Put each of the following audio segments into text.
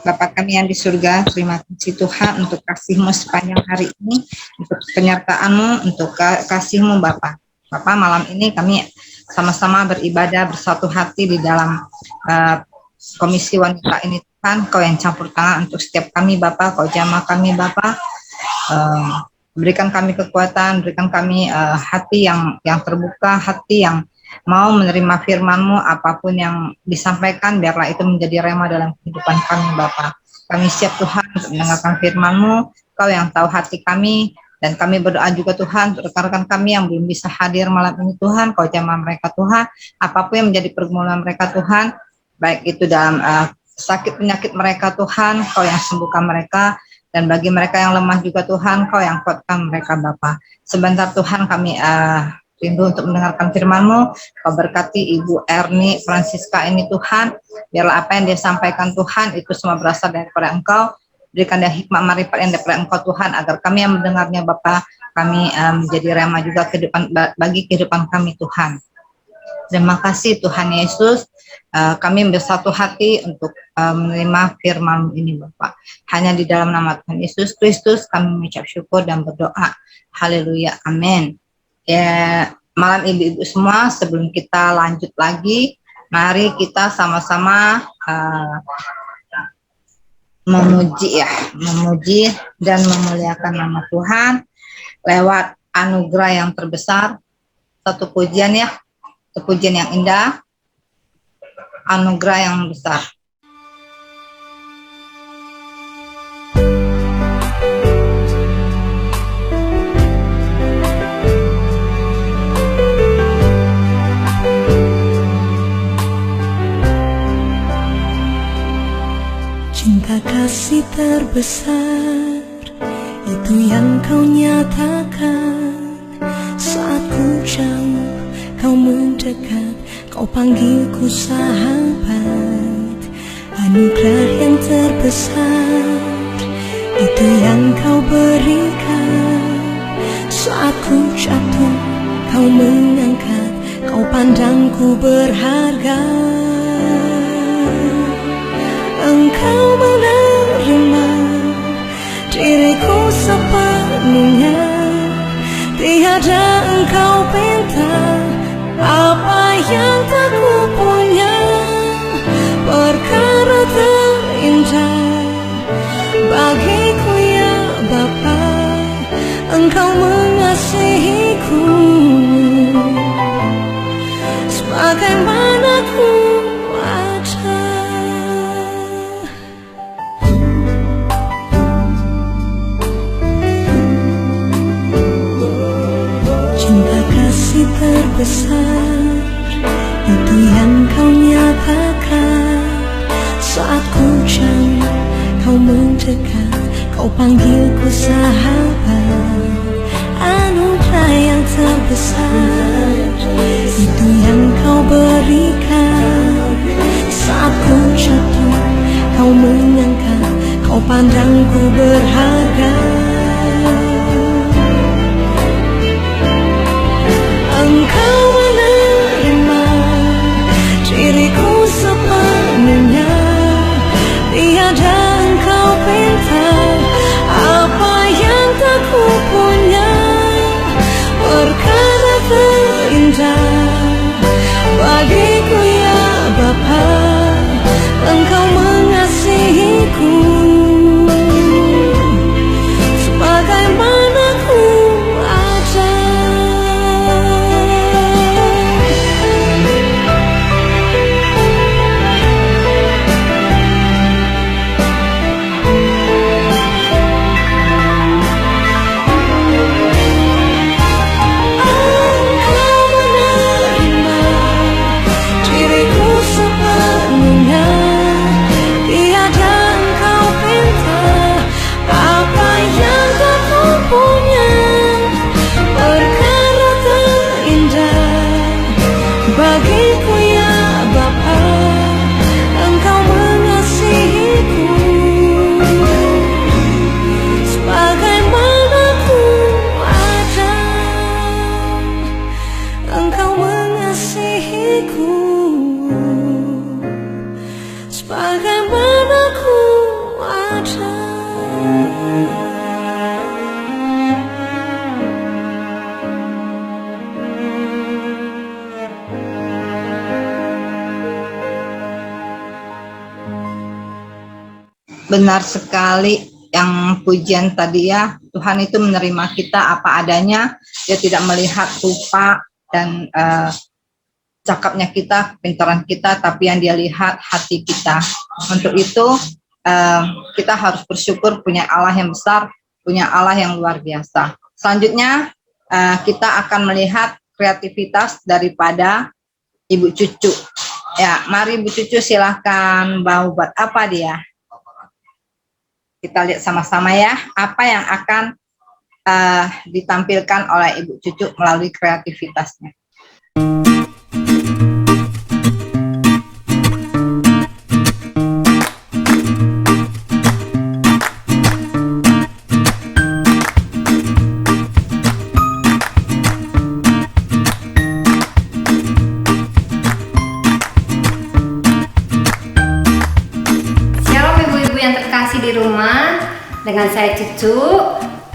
Bapa kami yang di surga, terima kasih Tuhan untuk kasih-Mu sepanjang hari ini, untuk penyertaan-Mu, untuk kasih-Mu Bapa. Bapa, malam ini kami sama-sama beribadah bersatu hati di dalam komisi wanita ini Tuhan. Kau yang campur tangan untuk setiap kami Bapa, Kau jamah kami Bapa. Berikan kami kekuatan, berikan kami hati yang terbuka, hati yang mau menerima firman-Mu, apapun yang disampaikan, biarlah itu menjadi rema dalam kehidupan kami, Bapa. Kami siap Tuhan untuk mendengarkan firman-Mu, Kau yang tahu hati kami, dan kami berdoa juga Tuhan, untuk rekan-rekan kami yang belum bisa hadir malam ini Tuhan, Kau jamah mereka Tuhan, apapun yang menjadi pergumulan mereka Tuhan, baik itu dalam sakit penyakit mereka Tuhan, Kau yang sembuhkan mereka, dan bagi mereka yang lemah juga Tuhan, Kau yang kuatkan mereka Bapa. Sebentar Tuhan kami rindu untuk mendengarkan firman-Mu. Kau berkati Ibu Erni Francisca ini Tuhan, biarlah apa yang dia sampaikan Tuhan itu semua berasal daripada Engkau. Berikan dia hikmat marifat yang daripada Engkau Tuhan, agar kami yang mendengarnya Bapa, kami menjadi rema juga bagi kehidupan kami Tuhan. Terima kasih Tuhan Yesus, kami bersatu hati untuk menerima firman ini Bapak. Hanya di dalam nama Tuhan Yesus Kristus kami mengucap syukur dan berdoa. Haleluya, amin. Ya, malam ibu-ibu semua, sebelum kita lanjut lagi, mari kita sama-sama memuji dan memuliakan nama Tuhan lewat anugerah yang terbesar. Satu pujian ya, satu pujian yang indah, anugerah yang besar. Cinta kasih terbesar itu yang Kau nyatakan saat ku jauh, Kau mendekat, Kau panggilku sahabat. Anugerah yang terbesar itu yang Kau berikan saat ku jatuh, Kau mengangkat, Kau pandangku berharga. Engkau menerima diriku sepenuhnya, tiada Engkau pinta apa yang tak ku punya. Perkara terindah bagiku ya Bapa, Engkau mengasihiku sebagaimana ku ada. Cinta kasih terbesar itu yang Kau nyatakan saat ku jauh, Kau mendekat, Kau panggilku sahabat. Anugerah yang terbesar itu yang Kau berikan saat ku jatuh, Kau mengangkat, Kau pandangku berharga. Engkau menerima diriku sepenuhnya, tiada Engkau pinta apa yang tak ku punya. Perkara terindah bagiku ya Bapa, Engkau mengasihiku sebagaimana ku ada. Bagiku ya Bapa, Engkau mengasihiku sebagaimana ku ada. Engkau mengasihiku sebagaimana ku benar sekali yang pujian tadi ya. Tuhan itu menerima kita apa adanya. Dia tidak melihat rupa dan cakapnya kita, pintaran kita, tapi yang dia lihat hati kita. Untuk itu kita harus bersyukur punya Allah yang besar, punya Allah yang luar biasa. Selanjutnya kita akan melihat kreativitas daripada Ibu Cucu. Ya, mari Ibu Cucu silahkan mau buat apa dia. Kita lihat sama-sama ya, apa yang akan ditampilkan oleh Ibu Cucu melalui kreativitasnya. Di rumah dengan saya Cucu,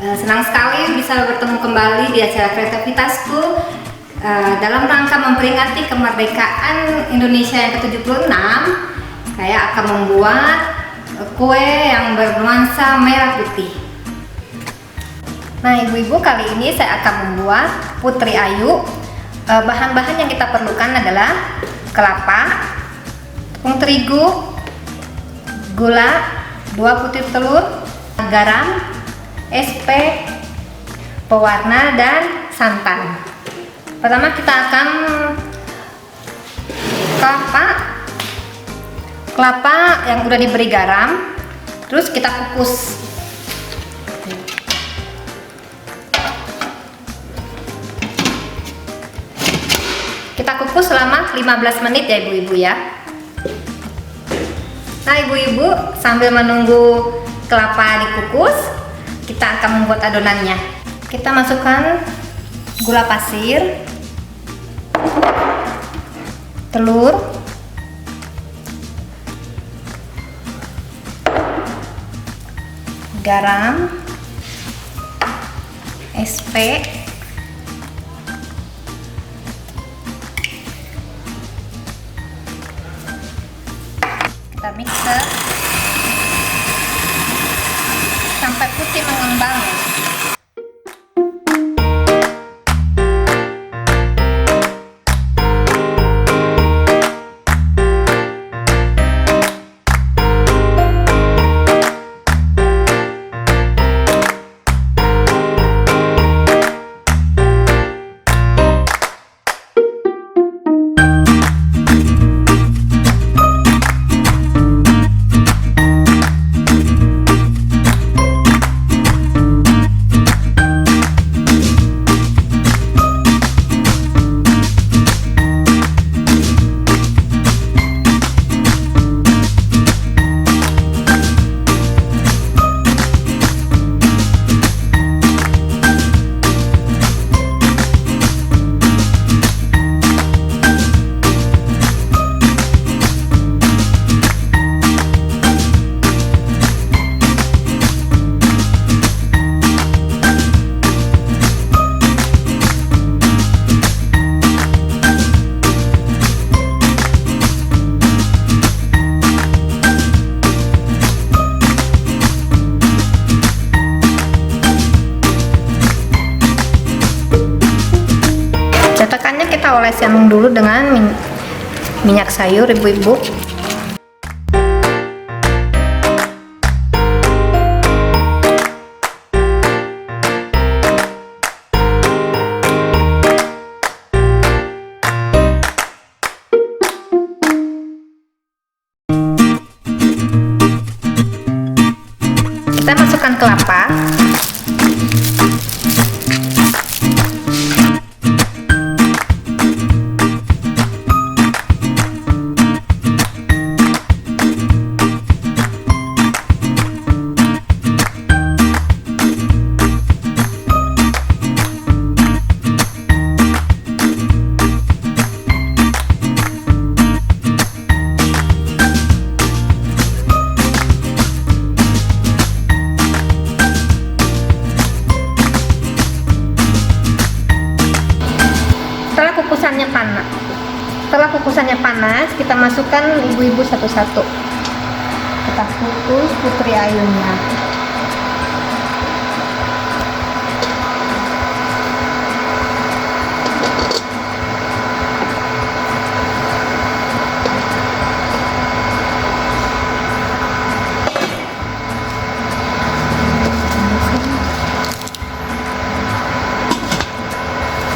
senang sekali bisa bertemu kembali di acara kreativitasku dalam rangka memperingati kemerdekaan Indonesia yang ke-76. Saya akan membuat kue yang bernuansa merah putih. Nah ibu-ibu, kali ini saya akan membuat Putri Ayu. Bahan-bahan yang kita perlukan adalah kelapa, tepung terigu, gula, 2 butir telur, garam, SP, pewarna, dan santan. Pertama kita akan kelapa yang udah diberi garam, terus kita kukus. Kita kukus selama 15 menit ya ibu-ibu ya. Nah ibu-ibu, sambil menunggu kelapa dikukus, kita akan membuat adonannya. Kita masukkan gula pasir, telur, garam, SP, kita mixer sampai putih mengembang ya. Cetakannya kita oleskan dulu dengan minyak sayur ibu-ibu. Kita masukkan kelapa. Setelah kukusannya panas, kita masukkan ibu-ibu satu-satu ke kita kukus putri ayunya.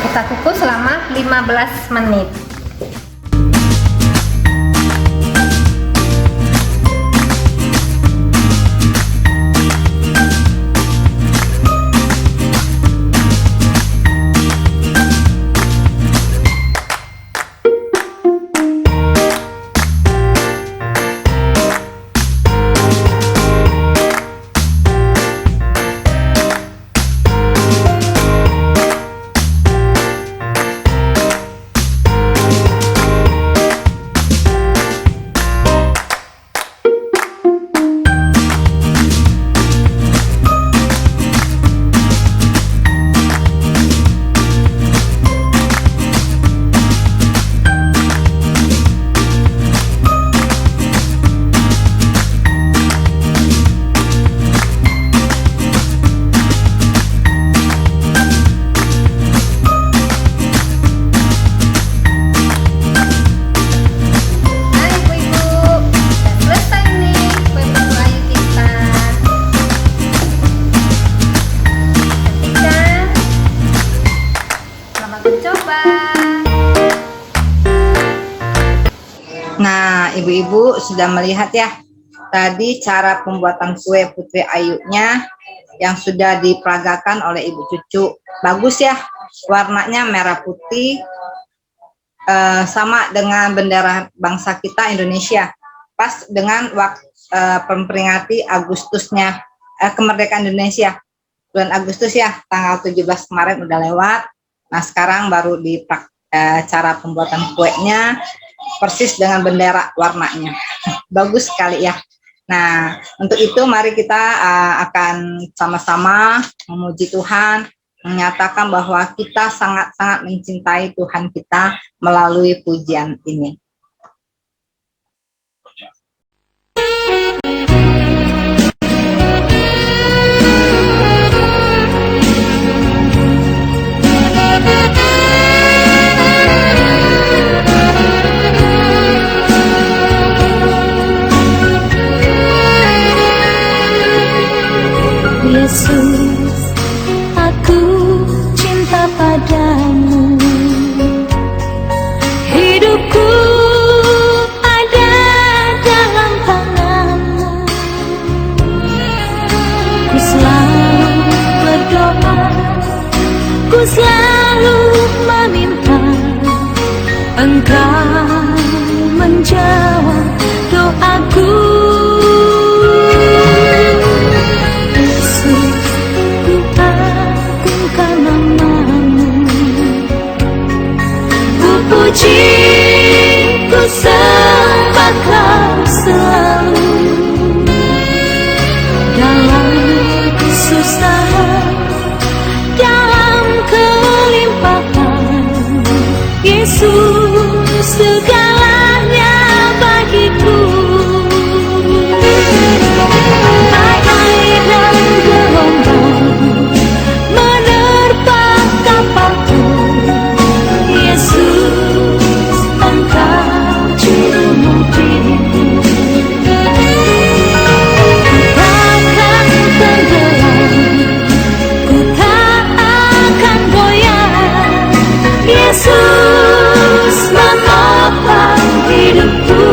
Kita kukus selama 15 menit. Nah, ibu-ibu sudah melihat ya tadi cara pembuatan kue putri ayunya yang sudah diperagakan oleh ibu cucu. Bagus ya, warnanya merah putih, sama dengan bendera bangsa kita Indonesia. Pas dengan waktu memperingati Agustusnya kemerdekaan Indonesia. Bulan Agustus ya, tanggal 17 kemarin udah lewat. Nah, sekarang baru di cara pembuatan kuenya persis dengan bendera warnanya. Bagus sekali ya. Nah, untuk itu mari kita akan sama-sama memuji Tuhan, menyatakan bahwa kita sangat-sangat mencintai Tuhan kita melalui pujian ini. Yesus, aku cinta padamu. Hidupku ada dalam tanganmu. Ku selalu berdoa, ku selalu meminta Engkau menjawab doaku. Puji ku sembah Kau selalu dalam kesusahan, dalam kelimpahan. Yesus segalanya bagiku. Badai dan gelombang menerpa kapalku. Yesus, Engkau juru mujizku. Ku takkan tenggelam, ku tak akan goyah. Yesus menopang hidupku.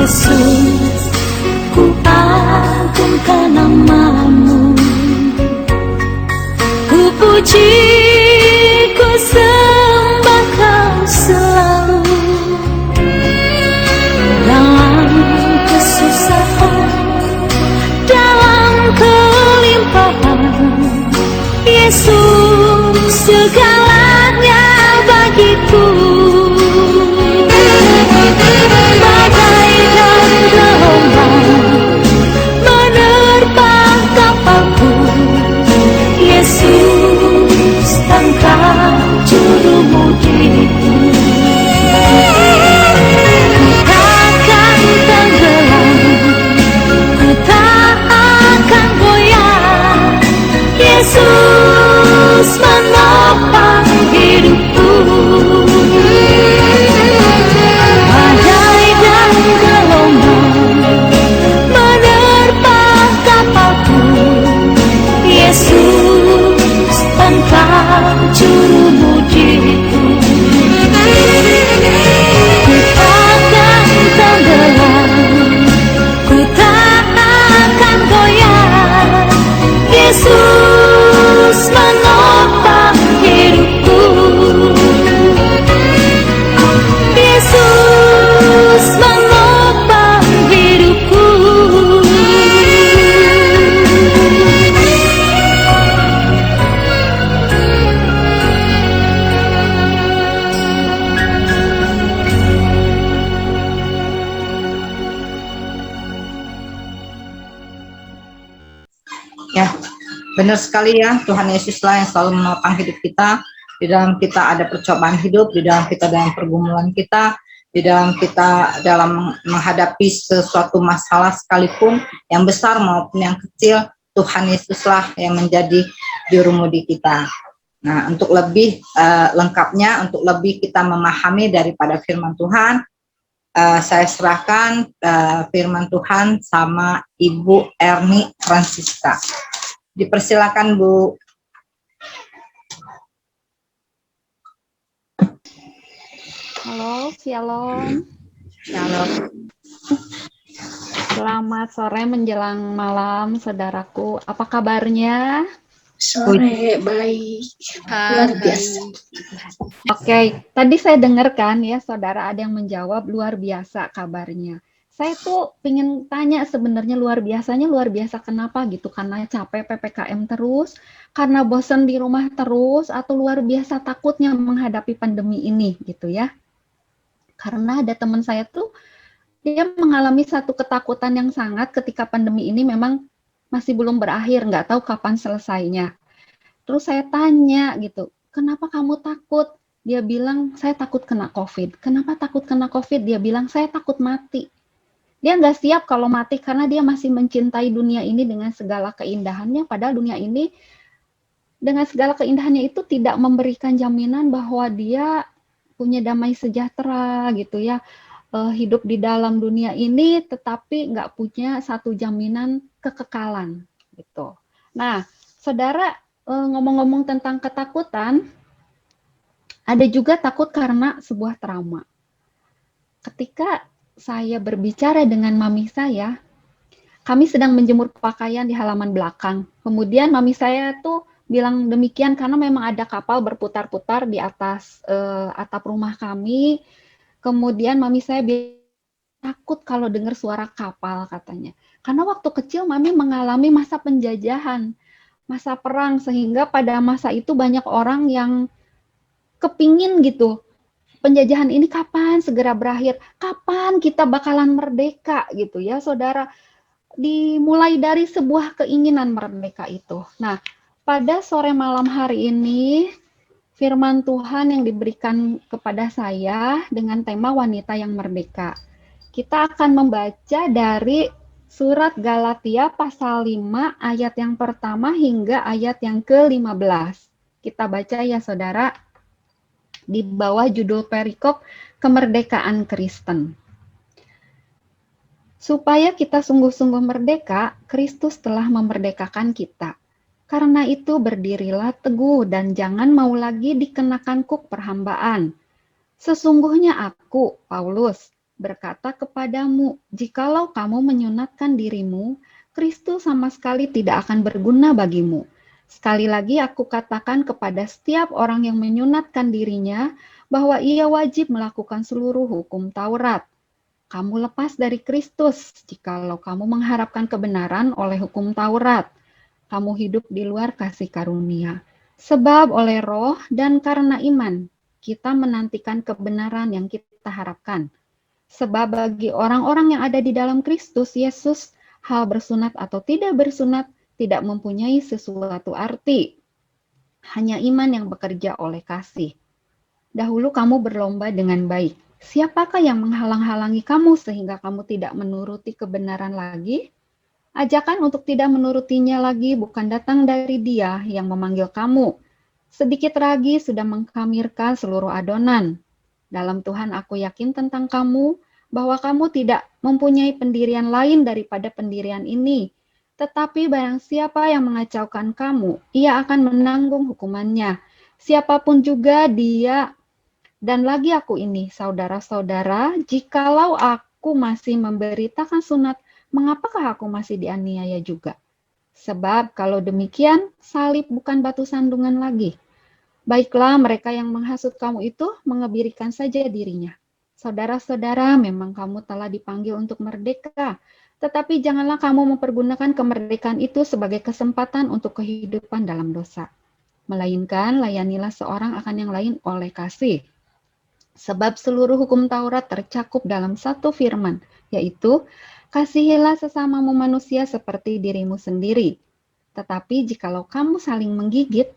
Yesus, ku agungkan nama-Mu. Ku puji, ku sembah Kau selalu Benar sekali ya, Tuhan Yesuslah yang selalu menopang hidup kita. Di dalam kita ada percobaan hidup, di dalam kita dalam pergumulan kita, di dalam kita dalam menghadapi sesuatu masalah sekalipun, yang besar maupun yang kecil, Tuhan Yesuslah yang menjadi jurumudi kita. Nah, untuk lebih lengkapnya, untuk lebih kita memahami daripada firman Tuhan, saya serahkan firman Tuhan sama Ibu Erni Francisca. Dipersilakan, Bu. Halo, Shalom. Shalom. Selamat sore menjelang malam, saudaraku. Apa kabarnya? Sore, baik. Luar biasa. Oke, tadi saya dengarkan ya, saudara ada yang menjawab luar biasa kabarnya. Saya tuh pengen tanya sebenarnya luar biasa kenapa gitu? Karena capek PPKM terus, karena bosan di rumah terus, atau luar biasa takutnya menghadapi pandemi ini gitu ya? Karena ada teman saya tuh, dia mengalami satu ketakutan yang sangat ketika pandemi ini memang masih belum berakhir, nggak tahu kapan selesainya. Terus saya tanya gitu, kenapa kamu takut? Dia bilang, saya takut kena COVID. Kenapa takut kena COVID? Dia bilang, saya takut mati. Dia nggak siap kalau mati karena dia masih mencintai dunia ini dengan segala keindahannya, padahal dunia ini dengan segala keindahannya itu tidak memberikan jaminan bahwa dia punya damai sejahtera gitu ya, hidup di dalam dunia ini tetapi nggak punya satu jaminan kekekalan gitu. Nah, saudara, ngomong-ngomong tentang ketakutan, ada juga takut karena sebuah trauma. Ketika saya berbicara dengan mami saya, kami sedang menjemur pakaian di halaman belakang. Kemudian mami saya tuh bilang demikian karena memang ada kapal berputar-putar di atas atap rumah kami. Kemudian mami saya bilang takut kalau dengar suara kapal katanya. Karena waktu kecil mami mengalami masa penjajahan, masa perang, sehingga pada masa itu banyak orang yang kepingin gitu, penjajahan ini kapan segera berakhir, kapan kita bakalan merdeka gitu ya saudara. Dimulai dari sebuah keinginan merdeka itu. Nah, pada sore malam hari ini, firman Tuhan yang diberikan kepada saya dengan tema wanita yang merdeka. Kita akan membaca dari surat Galatia pasal 5 ayat yang pertama hingga ayat yang ke-15. Kita baca ya saudara, di bawah judul perikop kemerdekaan Kristen. Supaya kita sungguh-sungguh merdeka, Kristus telah memerdekakan kita. Karena itu berdirilah teguh dan jangan mau lagi dikenakan kuk perhambaan. Sesungguhnya aku, Paulus, berkata kepadamu, jikalau kamu menyunatkan dirimu, Kristus sama sekali tidak akan berguna bagimu. Sekali lagi aku katakan kepada setiap orang yang menyunatkan dirinya, bahwa ia wajib melakukan seluruh hukum Taurat. Kamu lepas dari Kristus, jikalau kamu mengharapkan kebenaran oleh hukum Taurat. Kamu hidup di luar kasih karunia. Sebab oleh roh dan karena iman, kita menantikan kebenaran yang kita harapkan. Sebab bagi orang-orang yang ada di dalam Kristus Yesus, hal bersunat atau tidak bersunat tidak mempunyai sesuatu arti. Hanya iman yang bekerja oleh kasih. Dahulu kamu berlomba dengan baik. Siapakah yang menghalang-halangi kamu sehingga kamu tidak menuruti kebenaran lagi? Ajakan untuk tidak menurutinya lagi bukan datang dari Dia yang memanggil kamu. Sedikit lagi sudah mengkhamirkan seluruh adonan. Dalam Tuhan aku yakin tentang kamu, bahwa kamu tidak mempunyai pendirian lain daripada pendirian ini. Tetapi barang siapa yang mengacaukan kamu, ia akan menanggung hukumannya. Siapapun juga dia, dan lagi aku ini, saudara-saudara, jikalau aku masih memberitakan sunat, mengapakah aku masih dianiaya juga? Sebab kalau demikian, salib bukan batu sandungan lagi. Baiklah, mereka yang menghasut kamu itu mengebirikan saja dirinya. Saudara-saudara, memang kamu telah dipanggil untuk merdeka, tetapi janganlah kamu mempergunakan kemerdekaan itu sebagai kesempatan untuk kehidupan dalam dosa. Melainkan, layanilah seorang akan yang lain oleh kasih. Sebab seluruh hukum Taurat tercakup dalam satu firman, yaitu, kasihilah sesamamu manusia seperti dirimu sendiri. Tetapi jikalau kamu saling menggigit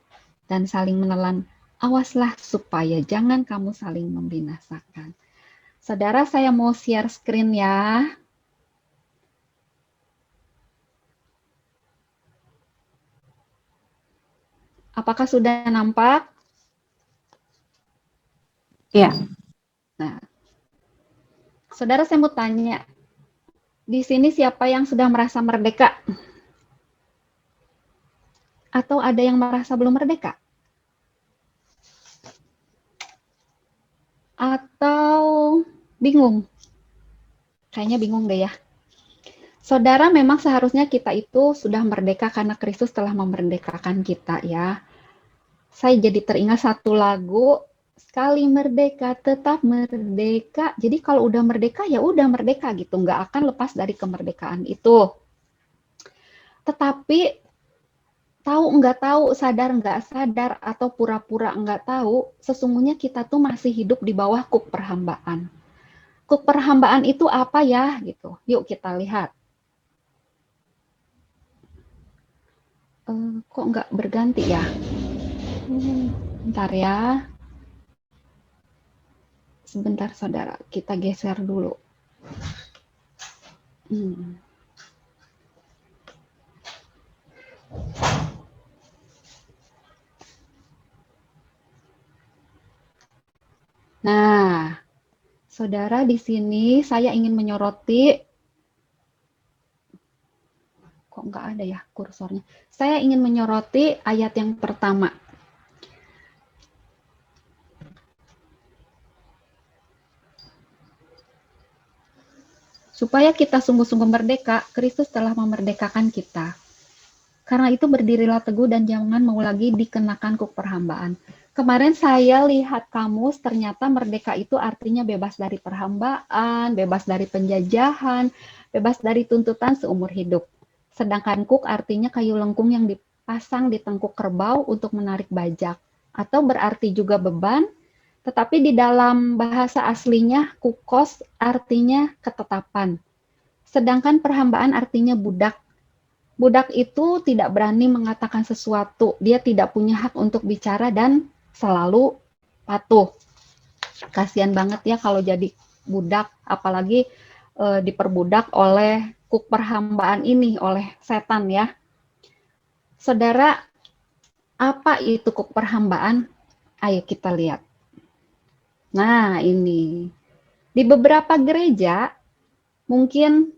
dan saling menelan, awaslah supaya jangan kamu saling membinasakan. Saudara, saya mau share screen ya. Apakah sudah nampak? Ya. Nah, saudara, saya mau tanya, di sini siapa yang sudah merasa merdeka? Atau ada yang merasa belum merdeka? Atau bingung? Kayaknya bingung deh ya. Saudara, memang seharusnya kita itu sudah merdeka karena Kristus telah memerdekakan kita ya. Saya jadi teringat satu lagu, sekali merdeka tetap merdeka. Jadi kalau udah merdeka ya udah merdeka gitu, nggak akan lepas dari kemerdekaan itu. Tetapi tahu nggak tahu, sadar nggak sadar, atau pura-pura nggak tahu, sesungguhnya kita tuh masih hidup di bawah kuk perhambaan. Kuk perhambaan itu apa ya gitu? Yuk kita lihat. Kok nggak berganti ya? Bentar ya. Sebentar saudara, kita geser dulu. Nah, saudara, di sini saya ingin menyoroti, kok nggak ada ya kursornya? Saya ingin menyoroti ayat yang pertama. Supaya kita sungguh-sungguh merdeka, Kristus telah memerdekakan kita. Karena itu berdirilah teguh dan jangan mau lagi dikenakan kuk perhambaan. Kemarin saya lihat kamus, ternyata merdeka itu artinya bebas dari perhambaan, bebas dari penjajahan, bebas dari tuntutan seumur hidup. Sedangkan kuk artinya kayu lengkung yang dipasang di tengkuk kerbau untuk menarik bajak. Atau berarti juga beban, tetapi di dalam bahasa aslinya kukos artinya ketetapan. Sedangkan perhambaan artinya budak. Budak itu tidak berani mengatakan sesuatu, dia tidak punya hak untuk bicara dan selalu patuh. Kasihan banget ya kalau jadi budak, apalagi diperbudak oleh kuk perhambaan ini, oleh setan ya. Saudara, apa itu kuk perhambaan? Ayo kita lihat. Nah, ini. Di beberapa gereja mungkin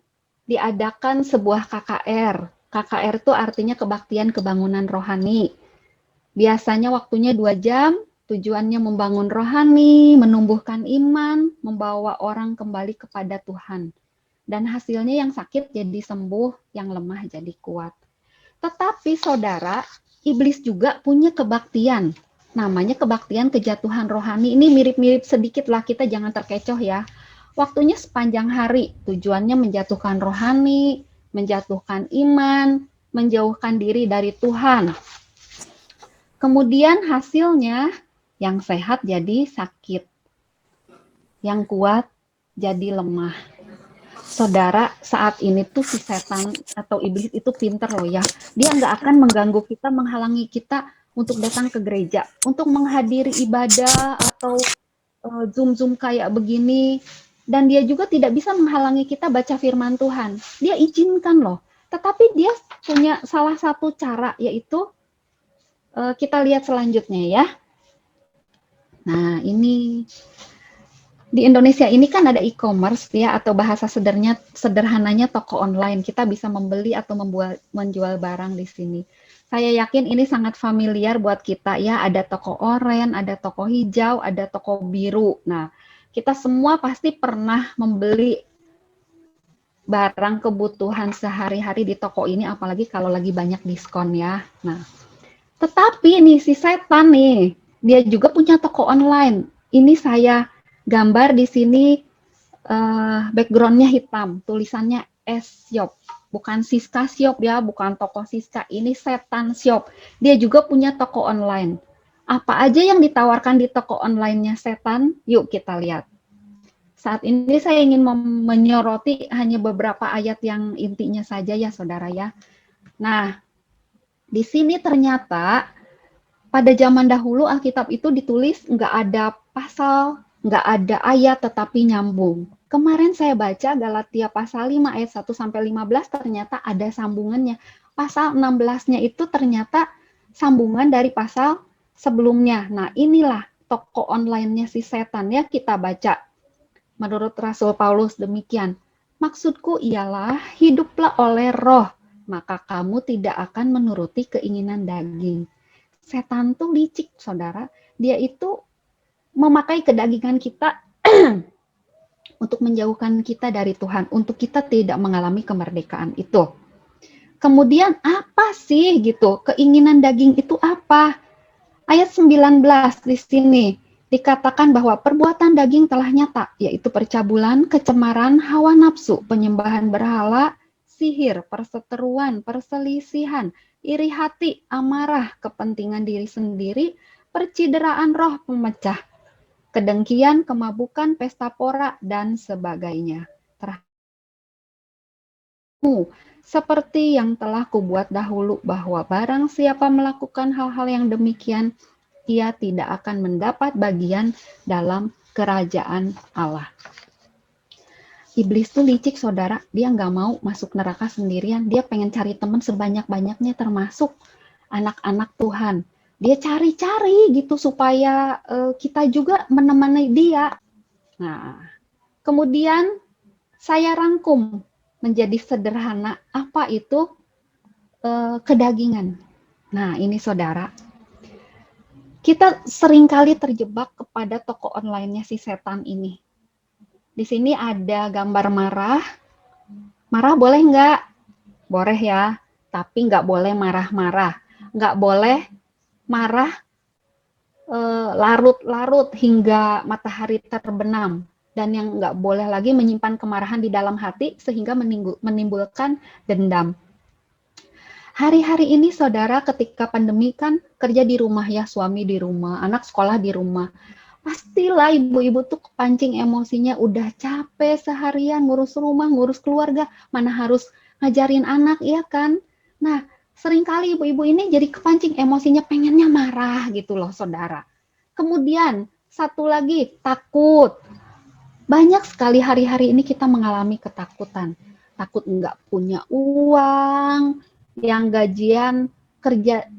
diadakan sebuah KKR. KKR itu artinya kebaktian kebangunan rohani. Biasanya waktunya 2 jam, tujuannya membangun rohani, menumbuhkan iman, membawa orang kembali kepada Tuhan. Dan hasilnya yang sakit jadi sembuh, yang lemah jadi kuat. Tetapi saudara, iblis juga punya kebaktian. Namanya kebaktian kejatuhan rohani. Ini mirip-mirip sedikit lah, kita jangan terkecoh ya. Waktunya sepanjang hari, tujuannya menjatuhkan rohani, menjatuhkan iman, menjauhkan diri dari Tuhan. Kemudian hasilnya yang sehat jadi sakit, yang kuat jadi lemah. Saudara, saat ini tuh si setan atau iblis itu pinter loh ya. Dia nggak akan mengganggu kita, menghalangi kita untuk datang ke gereja, untuk menghadiri ibadah atau Zoom kayak begini. Dan dia juga tidak bisa menghalangi kita baca firman Tuhan. Dia izinkan loh. Tetapi dia punya salah satu cara, yaitu kita lihat selanjutnya ya. Nah, ini di Indonesia ini kan ada e-commerce ya, atau bahasa sederhananya toko online. Kita bisa membeli atau menjual barang di sini. Saya yakin ini sangat familiar buat kita ya. Ada toko oranye, ada toko hijau, ada toko biru. Nah, kita semua pasti pernah membeli barang kebutuhan sehari-hari di toko ini, apalagi kalau lagi banyak diskon ya. Nah, tetapi nih si setan nih, dia juga punya toko online. Ini saya gambar di sini, backgroundnya hitam, tulisannya S-Shop. Bukan Siska Shop ya, bukan toko Siska, ini setan shop. Dia juga punya toko online. Apa aja yang ditawarkan di toko online-nya setan? Yuk kita lihat. Saat ini saya ingin menyoroti hanya beberapa ayat yang intinya saja ya saudara ya. Nah, Di sini ternyata pada zaman dahulu Alkitab itu ditulis nggak ada pasal, nggak ada ayat, tetapi nyambung. Kemarin saya baca Galatia pasal 5 ayat 1 sampai 15 ternyata ada sambungannya. Pasal 16-nya itu ternyata sambungan dari pasal sebelumnya. Nah, inilah toko online-nya si setan ya kita baca. Menurut Rasul Paulus demikian. Maksudku ialah hiduplah oleh roh, maka kamu tidak akan menuruti keinginan daging. Setan tuh licik, saudara. Dia itu memakai kedagingan kita untuk menjauhkan kita dari Tuhan, untuk kita tidak mengalami kemerdekaan itu. Kemudian apa sih gitu? Keinginan daging itu apa? Ayat 19 di sini dikatakan bahwa perbuatan daging telah nyata, yaitu percabulan, kecemaran, hawa nafsu, penyembahan berhala, sihir, perseteruan, perselisihan, iri hati, amarah, kepentingan diri sendiri, percideraan roh pemecah, kedengkian, kemabukan, pesta pora, dan sebagainya. Seperti yang telah kubuat dahulu, bahwa barang siapa melakukan hal-hal yang demikian, ia tidak akan mendapat bagian dalam kerajaan Allah. Iblis tuh licik, saudara. Dia nggak mau masuk neraka sendirian. Dia pengen cari teman sebanyak-banyaknya, termasuk anak-anak Tuhan. Dia cari-cari gitu supaya kita juga menemani dia. Nah, kemudian saya rangkum menjadi sederhana apa itu kedagingan. Nah, ini saudara. Kita seringkali terjebak kepada toko online-nya si setan ini. Di sini ada gambar marah. Marah boleh nggak? Boleh ya, tapi nggak boleh marah-marah. Nggak boleh marah larut-larut hingga matahari terbenam. Dan yang nggak boleh lagi menyimpan kemarahan di dalam hati sehingga menimbulkan dendam. Hari-hari ini saudara ketika pandemi kan kerja di rumah ya, suami di rumah, anak sekolah di rumah. Pastilah ibu-ibu tuh kepancing emosinya, udah capek seharian ngurus rumah, ngurus keluarga, mana harus ngajarin anak ya kan. Nah, seringkali ibu-ibu ini jadi kepancing emosinya pengennya marah gitu loh saudara. Kemudian satu lagi takut. Banyak sekali hari-hari ini kita mengalami ketakutan. Takut nggak punya uang, yang gajian kerja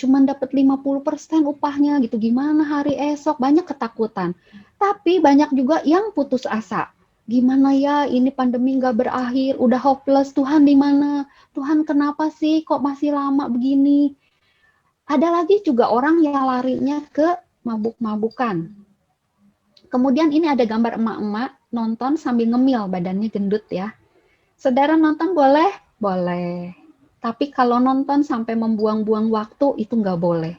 cuma dapat 50% upahnya gitu. Gimana hari esok? Banyak ketakutan. Tapi banyak juga yang putus asa. Gimana ya ini pandemi nggak berakhir, udah hopeless, Tuhan di mana? Tuhan kenapa sih kok masih lama begini? Ada lagi juga orang yang larinya ke mabuk-mabukan. Kemudian ini ada gambar emak-emak nonton sambil ngemil, badannya gendut ya. Saudara nonton boleh? Boleh. Tapi kalau nonton sampai membuang-buang waktu itu nggak boleh.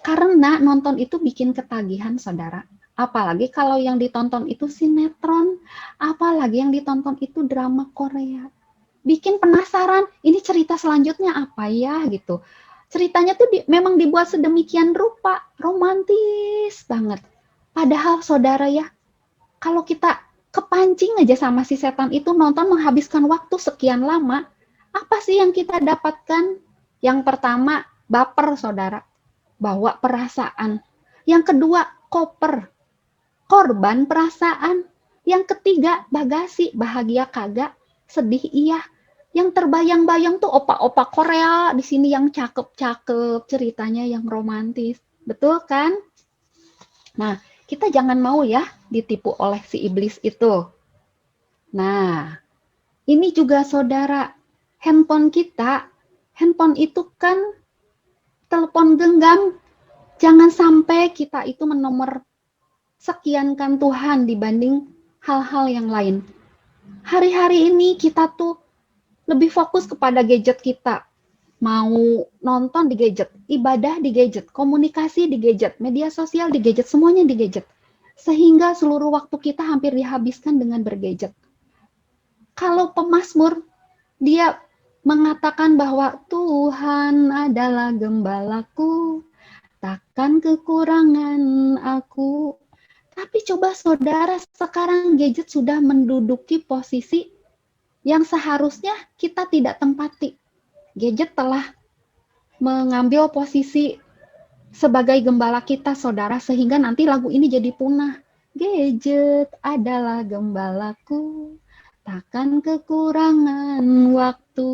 Karena nonton itu bikin ketagihan saudara. Apalagi kalau yang ditonton itu sinetron, apalagi yang ditonton itu drama Korea. Bikin penasaran, ini cerita selanjutnya apa ya gitu. Ceritanya tuh memang dibuat sedemikian rupa, romantis banget. Padahal saudara ya, kalau kita kepancing aja sama si setan itu nonton menghabiskan waktu sekian lama, apa sih yang kita dapatkan? Yang pertama, baper saudara, bawa perasaan. Yang kedua, korban perasaan. Yang ketiga, bagasi, bahagia kagak, sedih iya. Yang terbayang-bayang tuh opa-opa Korea di sini yang cakep-cakep, ceritanya yang romantis. Betul kan? Nah, kita jangan mau ya ditipu oleh si iblis itu. Nah, ini juga saudara, handphone itu kan telepon genggam. Jangan sampai kita itu menomor sekiankan Tuhan dibanding hal-hal yang lain. Hari-hari ini kita tuh lebih fokus kepada gadget kita. Mau nonton di gadget, ibadah di gadget, komunikasi di gadget, media sosial di gadget, semuanya di gadget. Sehingga seluruh waktu kita hampir dihabiskan dengan bergadget. Kalau pemazmur, dia mengatakan bahwa Tuhan adalah gembalaku, takkan kekurangan aku. Tapi coba saudara, sekarang gadget sudah menduduki posisi yang seharusnya kita tidak tempati. Gadget telah mengambil posisi sebagai gembala kita, saudara, sehingga nanti lagu ini jadi punah. Gadget adalah gembalaku, takkan kekurangan waktu.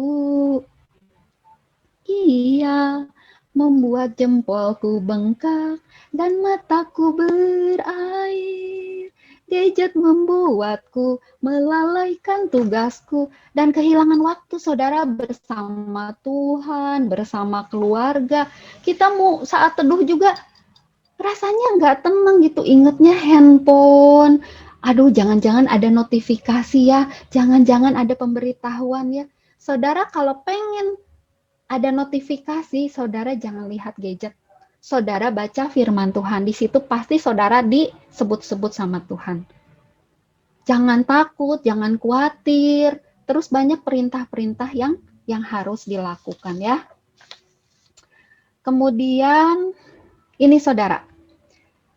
Ia membuat jempolku bengkak dan mataku berair. Gadget membuatku melalaikan tugasku dan kehilangan waktu, saudara, bersama Tuhan, bersama keluarga. Kita mau saat teduh juga rasanya nggak tenang gitu, ingetnya handphone. Aduh, jangan-jangan ada notifikasi ya, jangan-jangan ada pemberitahuan ya. Saudara, kalau pengen ada notifikasi, saudara jangan lihat gadget. Saudara baca firman Tuhan, di situ pasti saudara disebut-sebut sama Tuhan. Jangan takut, jangan khawatir. Terus banyak perintah-perintah yang harus dilakukan ya. Kemudian ini saudara,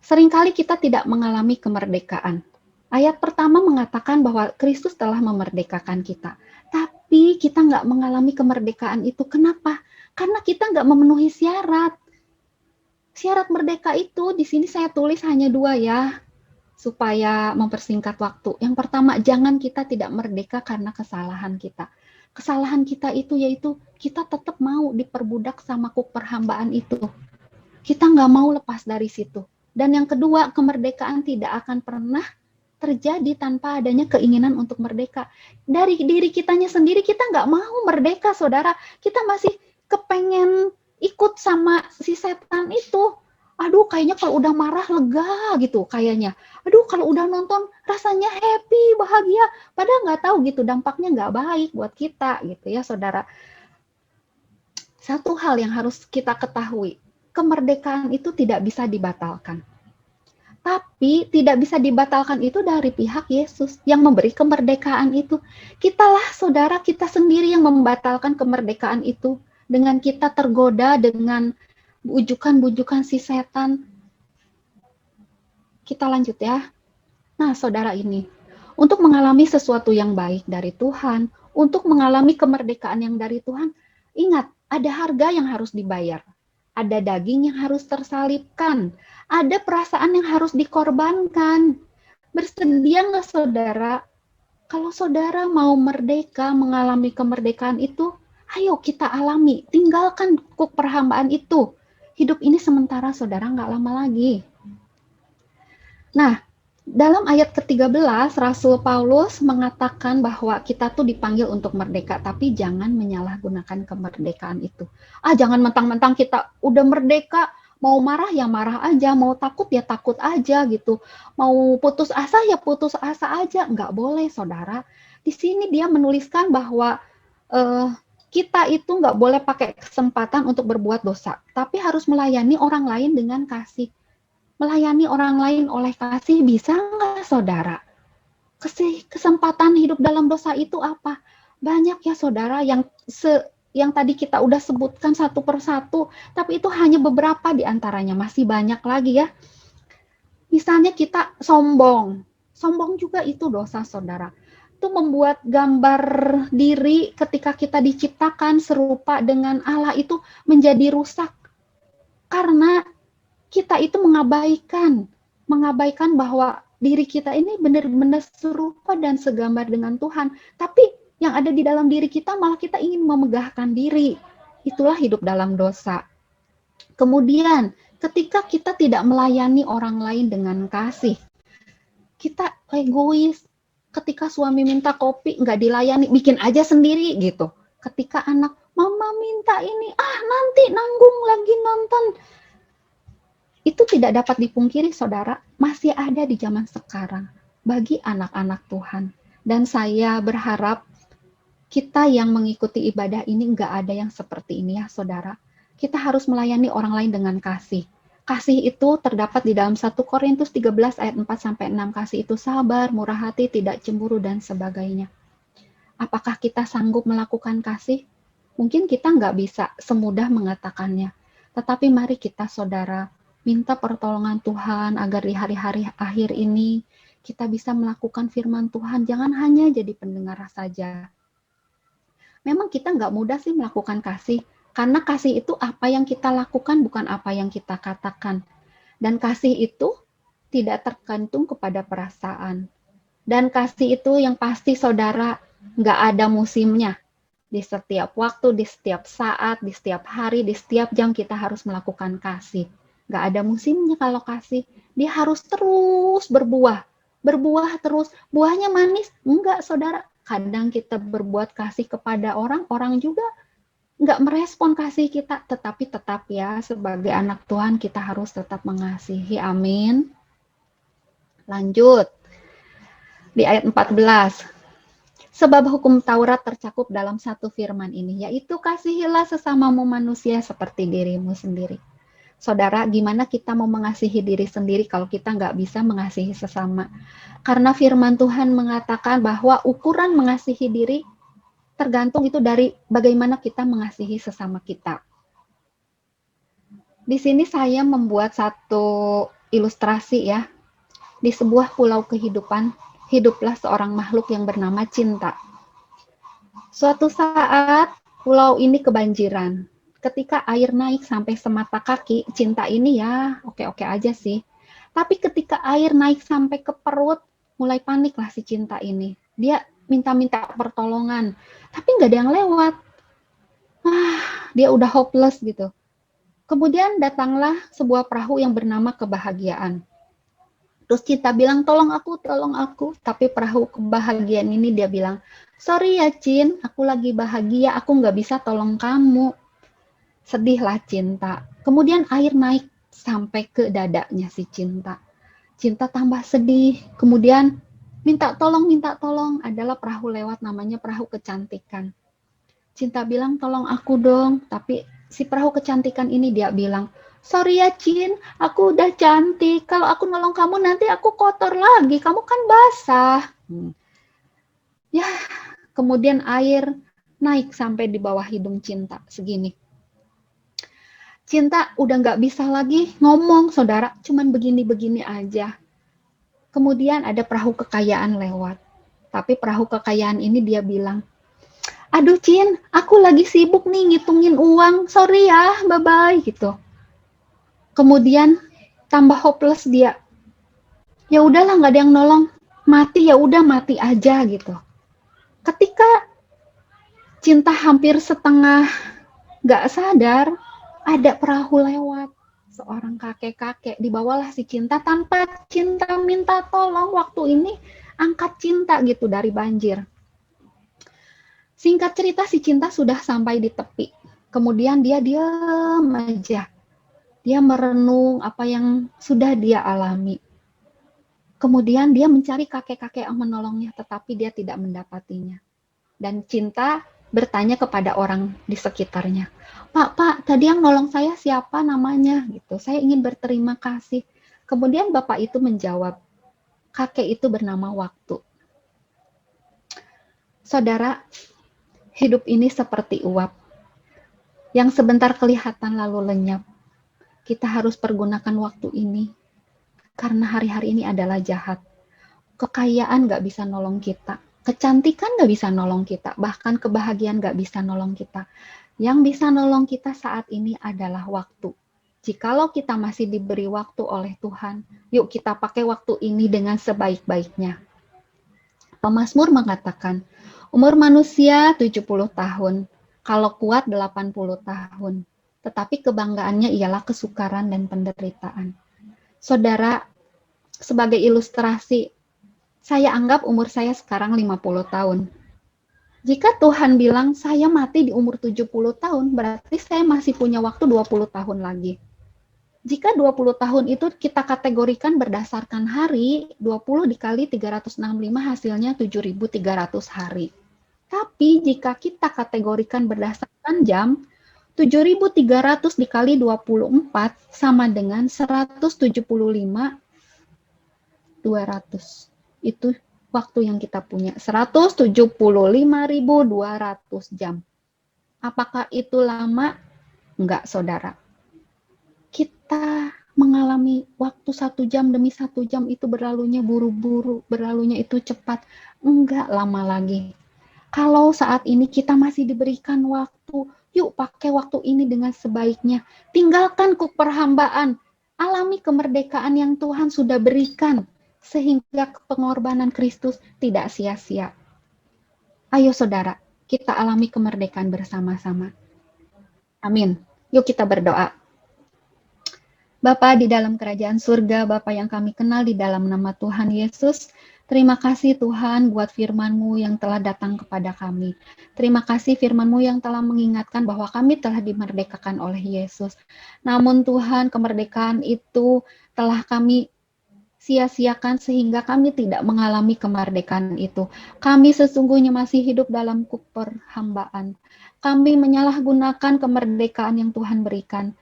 seringkali kita tidak mengalami kemerdekaan. Ayat pertama mengatakan bahwa Kristus telah memerdekakan kita. Tapi kita nggak mengalami kemerdekaan itu. Kenapa? Karena kita nggak memenuhi syarat. Syarat merdeka itu di sini saya tulis hanya 2 ya, supaya mempersingkat waktu. Yang pertama, jangan kita tidak merdeka karena kesalahan kita. Kesalahan kita itu yaitu kita tetap mau diperbudak sama kuk perhambaan itu. Kita nggak mau lepas dari situ. Dan yang kedua, kemerdekaan tidak akan pernah terjadi tanpa adanya keinginan untuk merdeka. Dari diri kitanya sendiri kita nggak mau merdeka, saudara. Kita masih kepengen ikut sama si setan itu. Aduh, kayaknya kalau udah marah lega gitu kayaknya. Aduh, kalau udah nonton rasanya happy, bahagia. Padahal nggak tahu gitu dampaknya nggak baik buat kita gitu ya, saudara. Satu hal yang harus kita ketahui, kemerdekaan itu tidak bisa dibatalkan. Tapi tidak bisa dibatalkan itu dari pihak Yesus yang memberi kemerdekaan itu. Kitalah saudara, kita sendiri yang membatalkan kemerdekaan itu. Dengan kita tergoda dengan bujukan-bujukan si setan. Kita lanjut ya. Nah saudara ini, untuk mengalami sesuatu yang baik dari Tuhan, untuk mengalami kemerdekaan yang dari Tuhan, ingat, ada harga yang harus dibayar. Ada daging yang harus tersalibkan. Ada perasaan yang harus dikorbankan. Bersedia nggak saudara? Kalau saudara mau merdeka, mengalami kemerdekaan itu, ayo kita alami. Tinggalkan kuk perhambaan itu. Hidup ini sementara saudara, nggak lama lagi. Nah, dalam ayat ke-13, Rasul Paulus mengatakan bahwa kita tuh dipanggil untuk merdeka, tapi jangan menyalahgunakan kemerdekaan itu. Jangan mentang-mentang kita udah merdeka, mau marah ya marah aja, mau takut ya takut aja gitu. Mau putus asa ya putus asa aja. Nggak boleh, saudara. Di sini dia menuliskan bahwa kita itu nggak boleh pakai kesempatan untuk berbuat dosa, tapi harus melayani orang lain dengan kasih. Melayani orang lain oleh kasih bisa nggak, saudara? Kesempatan hidup dalam dosa itu apa? Banyak ya, saudara, yang tadi kita udah sebutkan satu persatu, tapi itu hanya beberapa di antaranya, masih banyak lagi ya. Misalnya kita sombong. Sombong juga itu dosa, saudara. Itu membuat gambar diri ketika kita diciptakan serupa dengan Allah itu menjadi rusak. Karena kita itu mengabaikan bahwa diri kita ini benar-benar serupa dan segambar dengan Tuhan. Tapi yang ada di dalam diri kita malah kita ingin memegahkan diri. Itulah hidup dalam dosa. Kemudian, ketika kita tidak melayani orang lain dengan kasih, kita egois. Ketika suami minta kopi, nggak dilayani, bikin aja sendiri gitu. Ketika anak, mama minta ini, nanti nanggung lagi nonton. Itu tidak dapat dipungkiri, saudara, masih ada di zaman sekarang bagi anak-anak Tuhan. Dan saya berharap kita yang mengikuti ibadah ini nggak ada yang seperti ini ya, saudara. Kita harus melayani orang lain dengan kasih. Kasih itu terdapat di dalam 1 Korintus 13 ayat 4-6. Kasih itu sabar, murah hati, tidak cemburu, dan sebagainya. Apakah kita sanggup melakukan kasih? Mungkin kita nggak bisa semudah mengatakannya. Tetapi mari kita, saudara, minta pertolongan Tuhan agar di hari-hari akhir ini kita bisa melakukan firman Tuhan. Jangan hanya jadi pendengar saja. Memang kita nggak mudah sih melakukan kasih. Karena kasih itu apa yang kita lakukan, bukan apa yang kita katakan. Dan kasih itu tidak tergantung kepada perasaan. Dan kasih itu yang pasti saudara nggak ada musimnya. Di setiap waktu, di setiap saat, di setiap hari, di setiap jam kita harus melakukan kasih. Nggak ada musimnya kalau kasih. Dia harus terus berbuah. Berbuah terus. Buahnya manis? Enggak, saudara. Kadang kita berbuat kasih kepada orang, orang juga nggak merespon kasih kita, tetapi tetap ya, sebagai anak Tuhan kita harus tetap mengasihi. Amin. Lanjut. Di ayat 14. Sebab hukum Taurat tercakup dalam satu firman ini, yaitu kasihilah sesamamu manusia seperti dirimu sendiri. Saudara, gimana kita mau mengasihi diri sendiri kalau kita nggak bisa mengasihi sesama? Karena firman Tuhan mengatakan bahwa ukuran mengasihi diri tergantung itu dari bagaimana kita mengasihi sesama kita. Di sini saya membuat satu ilustrasi ya. Di sebuah pulau kehidupan, hiduplah seorang makhluk yang bernama cinta. Suatu saat, pulau ini kebanjiran. Ketika air naik sampai semata kaki, cinta ini ya oke-oke aja sih. Tapi ketika air naik sampai ke perut, mulai paniklah si cinta ini. Dia minta-minta pertolongan, tapi nggak ada yang lewat. Dia udah hopeless gitu. Kemudian datanglah sebuah perahu yang bernama kebahagiaan. Terus cinta bilang, tolong aku. Tapi perahu kebahagiaan ini dia bilang, sorry ya Cin, aku lagi bahagia, aku nggak bisa tolong kamu. Sedihlah cinta. Kemudian air naik sampai ke dadanya si cinta. Cinta tambah sedih. Kemudian minta tolong, adalah perahu lewat namanya perahu kecantikan. Cinta bilang, tolong aku dong. Tapi si perahu kecantikan ini dia bilang, sorry ya Cin, aku udah cantik. Kalau aku nolong kamu nanti aku kotor lagi. Kamu kan basah. Ya, kemudian air naik sampai di bawah hidung cinta segini. Cinta udah nggak bisa lagi ngomong, saudara. Cuman begini-begini aja. Kemudian ada perahu kekayaan lewat. Tapi perahu kekayaan ini dia bilang, aduh Cin, aku lagi sibuk nih ngitungin uang. Sorry ya, bye-bye gitu. Kemudian tambah hopeless dia. Ya udahlah, nggak ada yang nolong. Mati ya udah, mati aja gitu. Ketika cinta hampir setengah nggak sadar, ada perahu lewat. Seorang kakek-kakek, dibawalah si cinta tanpa cinta minta tolong. Waktu ini angkat cinta gitu dari banjir. Singkat cerita, si cinta sudah sampai di tepi. Kemudian dia diam aja. Dia merenung apa yang sudah dia alami. Kemudian dia mencari kakek-kakek yang menolongnya, tetapi dia tidak mendapatinya. Dan cinta bertanya kepada orang di sekitarnya, Pak, tadi yang nolong saya siapa namanya? Gitu. Saya ingin berterima kasih. Kemudian bapak itu menjawab, kakek itu bernama waktu. Saudara, hidup ini seperti uap yang sebentar kelihatan lalu lenyap. Kita harus pergunakan waktu ini karena hari-hari ini adalah jahat. Kekayaan gak bisa nolong kita. Kecantikan gak bisa nolong kita. Bahkan kebahagiaan gak bisa nolong kita. Yang bisa nolong kita saat ini adalah waktu. Jikalau kita masih diberi waktu oleh Tuhan, yuk kita pakai waktu ini dengan sebaik-baiknya. Pemazmur mengatakan, umur manusia 70 tahun, kalau kuat 80 tahun. Tetapi kebanggaannya ialah kesukaran dan penderitaan. Saudara, sebagai ilustrasi, saya anggap umur saya sekarang 50 tahun. Jika Tuhan bilang saya mati di umur 70 tahun, berarti saya masih punya waktu 20 tahun lagi. Jika 20 tahun itu kita kategorikan berdasarkan hari, 20 dikali 365 hasilnya 7.300 hari. Tapi jika kita kategorikan berdasarkan jam, 7.300 dikali 24 sama dengan 175.200. Itu waktu yang kita punya, 175.200 jam. Apakah itu lama? Enggak, saudara. Kita mengalami waktu 1 jam demi 1 jam itu berlalunya buru-buru, berlalunya itu cepat. Enggak lama lagi. Kalau saat ini kita masih diberikan waktu Yuk pakai waktu ini dengan sebaiknya. Tinggalkan perhambaan. Alami kemerdekaan yang Tuhan sudah berikan. Sehingga pengorbanan Kristus tidak sia-sia. Ayo saudara, kita alami kemerdekaan bersama-sama. Amin. Yuk kita berdoa. Bapa di dalam kerajaan surga, Bapa yang kami kenal di dalam nama Tuhan Yesus, terima kasih Tuhan buat firman-Mu yang telah datang kepada kami. Terima kasih firman-Mu yang telah mengingatkan bahwa kami telah dimerdekakan oleh Yesus. Namun Tuhan, kemerdekaan itu telah kami sia-siakan sehingga kami tidak mengalami kemerdekaan itu. Kami sesungguhnya masih hidup dalam perhambaan. Kami menyalahgunakan kemerdekaan yang Tuhan berikan.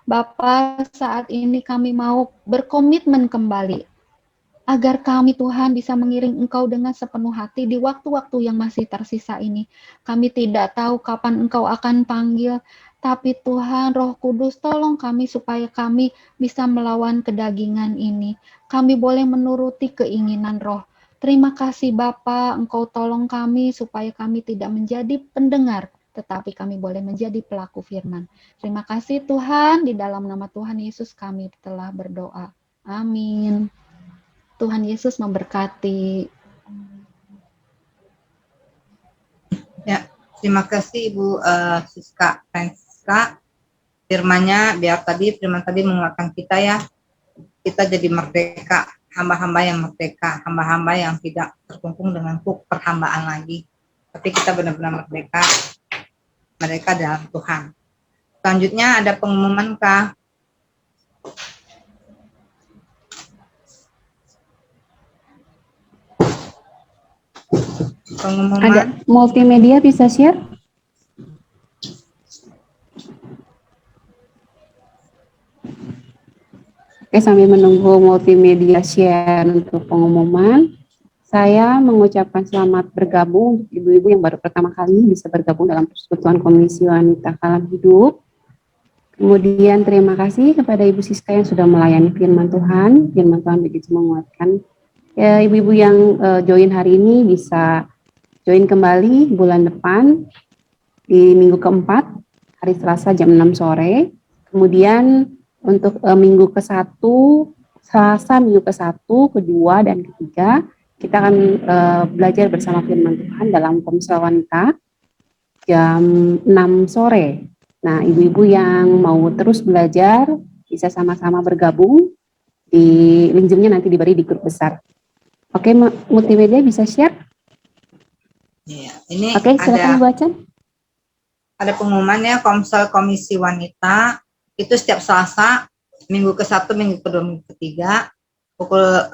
Bapa, saat ini kami mau berkomitmen kembali agar kami Tuhan bisa mengiring Engkau dengan sepenuh hati di waktu-waktu yang masih tersisa ini. Kami tidak tahu kapan Engkau akan panggil, tapi Tuhan Roh Kudus tolong kami supaya kami bisa melawan kedagingan ini. Kami boleh menuruti keinginan Roh. Terima kasih Bapa, Engkau tolong kami supaya kami tidak menjadi pendengar, tetapi kami boleh menjadi pelaku firman. Terima kasih Tuhan, di dalam nama Tuhan Yesus kami telah berdoa. Amin. Tuhan Yesus memberkati. Ya, terima kasih Ibu Siska Francisca. Firman tadi menguatkan kita ya. Kita jadi merdeka, hamba-hamba yang merdeka, hamba-hamba yang tidak terkungkung dengan perhambaan lagi. Tapi kita benar-benar merdeka dalam Tuhan. Selanjutnya ada pengumuman Kak. Ada multimedia bisa share? Oke, sambil menunggu multimedia share untuk pengumuman, saya mengucapkan selamat bergabung untuk ibu-ibu yang baru pertama kali bisa bergabung dalam Persekutuan Komisi Wanita Kalam Hidup. Kemudian terima kasih kepada Ibu Siska yang sudah melayani firman Tuhan. Firman Tuhan begitu menguatkan. Ya, ibu-ibu yang join hari ini bisa join kembali bulan depan di minggu keempat, hari Selasa jam 6 sore. Kemudian untuk minggu ke-1, Selasa minggu ke-1, kedua, dan ketiga, kita akan belajar bersama firman Tuhan dalam Komsel Wanita jam 6 sore. Nah, ibu-ibu yang mau terus belajar bisa sama-sama bergabung. Di link Zoom-nya nanti diberi di grup besar. Oke, multimedia bisa share? Ya, ini Oke, silakan Ibu Acan. Ada pengumuman ya, Komsel Komisi Wanita itu setiap Selasa minggu ke-1, minggu ke-2, minggu ke-3 pukul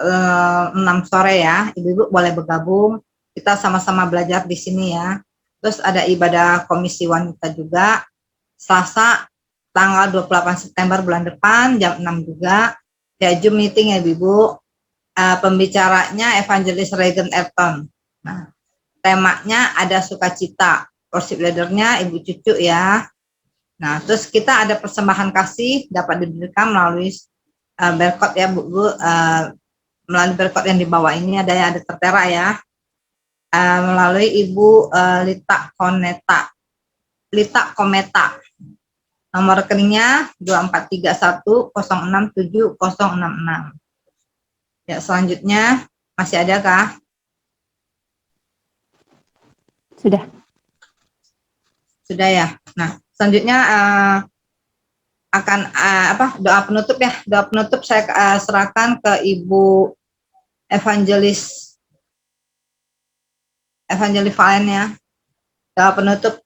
6 sore ya. Ibu-ibu boleh bergabung. Kita sama-sama belajar di sini ya. Terus ada ibadah Komisi Wanita juga Selasa tanggal 28 September bulan depan jam 6 juga. Ya, Zoom meeting ya Ibu. Pembicaranya Evangelis Regan Elton. Nah, temanya ada sukacita. Worship leader-nya Ibu Cucu ya. Nah, terus kita ada persembahan kasih dapat diberikan melalui barcode ya Bu. Melalui barcode yang di bawah ini ada tertera ya. Melalui Ibu Lita Kometa. Nomor rekeningnya 2431067066. Ya, selanjutnya masih ada kah? Sudah ya. Nah, selanjutnya akan doa penutup ya. Doa penutup saya serahkan ke Ibu Evangelis Valen ya. Doa penutup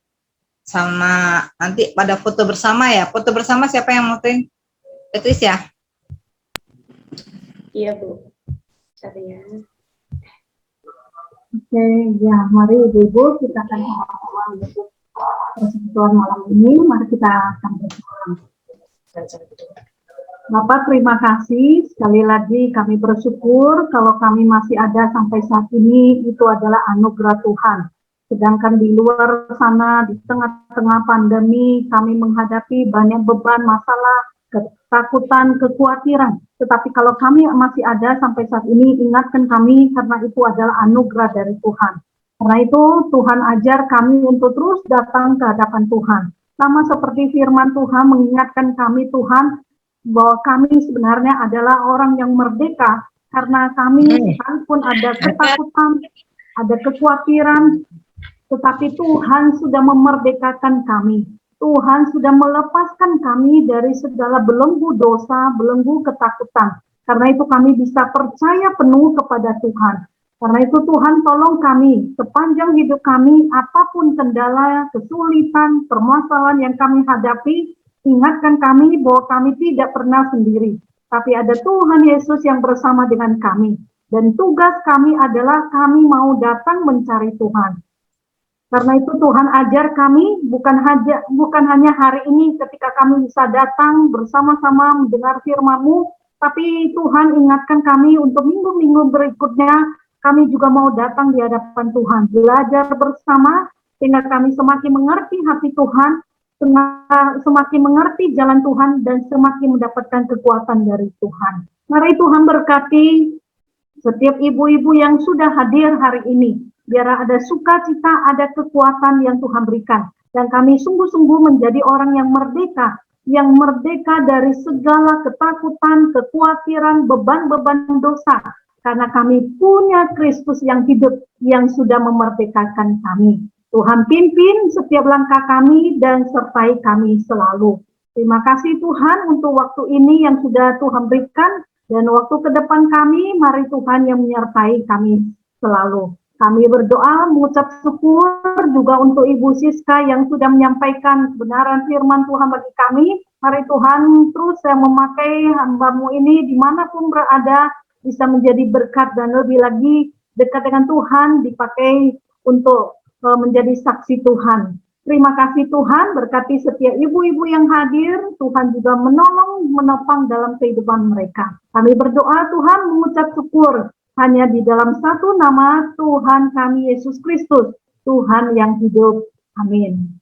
sama nanti pada foto bersama ya. Foto bersama siapa yang motoin? Petris ya? Iya Bu. Saya. Oke, ya mari Ibu kita akan sama-sama untuk persekutuan malam ini. Mari kita akan bersama. Bapak terima kasih, sekali lagi kami bersyukur kalau kami masih ada sampai saat ini, itu adalah anugerah Tuhan. Sedangkan di luar sana, di tengah-tengah pandemi, kami menghadapi banyak beban, masalah, ketakutan, kekhawatiran. Tetapi kalau kami masih ada sampai saat ini, ingatkan kami karena itu adalah anugerah dari Tuhan. Karena itu Tuhan ajar kami untuk terus datang ke hadapan Tuhan. Sama seperti firman Tuhan mengingatkan kami Tuhan, bahwa kami sebenarnya adalah orang yang merdeka, karena kami sekalipun ada ketakutan, ada kekhawatiran, tetapi Tuhan sudah memerdekakan kami. Tuhan sudah melepaskan kami dari segala belenggu dosa, belenggu ketakutan. Karena itu kami bisa percaya penuh kepada Tuhan. Karena itu Tuhan tolong kami sepanjang hidup kami, apapun kendala, kesulitan, permasalahan yang kami hadapi, ingatkan kami bahwa kami tidak pernah sendiri. Tapi ada Tuhan Yesus yang bersama dengan kami. Dan tugas kami adalah kami mau datang mencari Tuhan. Karena itu Tuhan ajar kami bukan hanya hari ini ketika kami bisa datang bersama-sama mendengar firman-Mu, tapi Tuhan ingatkan kami untuk minggu-minggu berikutnya kami juga mau datang di hadapan Tuhan, belajar bersama sehingga kami semakin mengerti hati Tuhan, semakin mengerti jalan Tuhan dan semakin mendapatkan kekuatan dari Tuhan. Mari Tuhan berkati setiap ibu-ibu yang sudah hadir hari ini. Biar ada sukacita, ada kekuatan yang Tuhan berikan. Dan kami sungguh-sungguh menjadi orang yang merdeka dari segala ketakutan, kekhawatiran, beban-beban dosa. Karena kami punya Kristus yang hidup, yang sudah memerdekakan kami. Tuhan pimpin setiap langkah kami dan sertai kami selalu. Terima kasih Tuhan untuk waktu ini yang sudah Tuhan berikan. Dan waktu ke depan kami, mari Tuhan yang menyertai kami selalu. Kami berdoa, mengucap syukur juga untuk Ibu Siska yang sudah menyampaikan kebenaran firman Tuhan bagi kami. Mari Tuhan terus yang memakai hamba-Mu ini dimanapun berada, bisa menjadi berkat dan lebih lagi dekat dengan Tuhan, dipakai untuk menjadi saksi Tuhan. Terima kasih Tuhan, berkati setiap ibu-ibu yang hadir, Tuhan juga menolong, menopang dalam kehidupan mereka. Kami berdoa Tuhan, mengucap syukur, hanya di dalam satu nama Tuhan kami Yesus Kristus, Tuhan yang hidup. Amin.